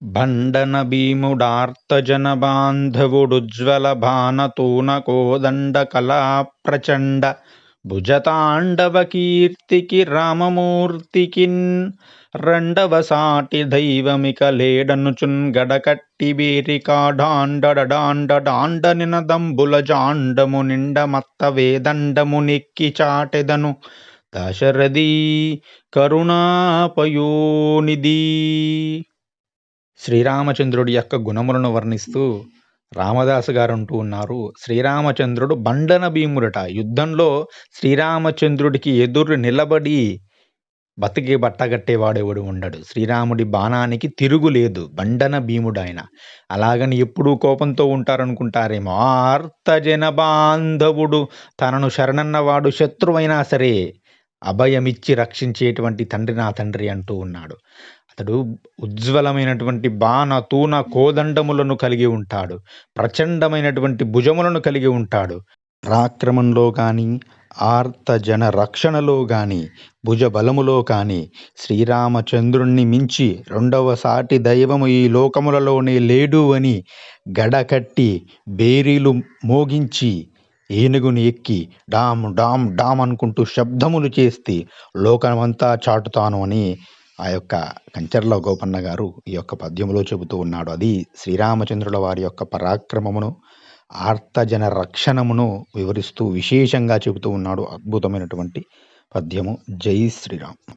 భండన భీముడార్తజనబాంధవుడుజ్వల భానతూన కోదండ కళా ప్రచండ భుజతాండవ కీర్తికి రామమూర్తికిన్ రెండవ సాటి దైవమిక లేడనుచున్ గడకట్టి బేరికాడాండడాండ నినదంబుల జాండము నిండ మత్త వేదండము నెక్కి చాటెదను దశరథీ కరుణాపయోనిధి. శ్రీరామచంద్రుడి యొక్క గుణములను వర్ణిస్తూ రామదాసు గారు అంటూ ఉన్నారు, శ్రీరామచంద్రుడు బండన భీముడట. యుద్ధంలో శ్రీరామచంద్రుడికి ఎదురు నిలబడి బతికి బట్టగట్టేవాడెవడు ఉండడు. శ్రీరాముడి బాణానికి తిరుగులేదు. బండన భీముడు ఆయన. అలాగని ఎప్పుడూ కోపంతో ఉంటారనుకుంటారేమో. ఆర్తజన బాంధవుడు, తనను శరణన్నవాడు శత్రువైనా సరే అభయమిచ్చి రక్షించేటువంటి తండ్రి నా తండ్రి అంటూ ఉన్నాడు. అతడు ఉజ్వలమైనటువంటి బాణ తూన కోదండములను కలిగి ఉంటాడు. ప్రచండమైనటువంటి భుజములను కలిగి ఉంటాడు. పరాక్రమంలో కానీ, ఆర్తజన రక్షణలో కానీ, భుజ బలములో కానీ శ్రీరామచంద్రుణ్ణి మించి రెండవ సాటి దైవము ఈ లోకములలోనే లేడు అని గడకట్టి బేరీలు మోగించి ఏనుగుని ఎక్కి డామ్ డామ్ డామ్ అనుకుంటూ శబ్దములు చేస్తే లోకమంతా చాటుతాను అని ఆ యొక్క కంచర్ల గోపన్న గారు ఈ యొక్క పద్యములో చెబుతూ ఉన్నాడు. అది శ్రీరామచంద్రుల వారి యొక్క పరాక్రమమును, ఆర్తజన రక్షణమును వివరిస్తూ విశేషంగా చెబుతూ ఉన్నాడు. అద్భుతమైనటువంటి పద్యము. జై శ్రీరామ్.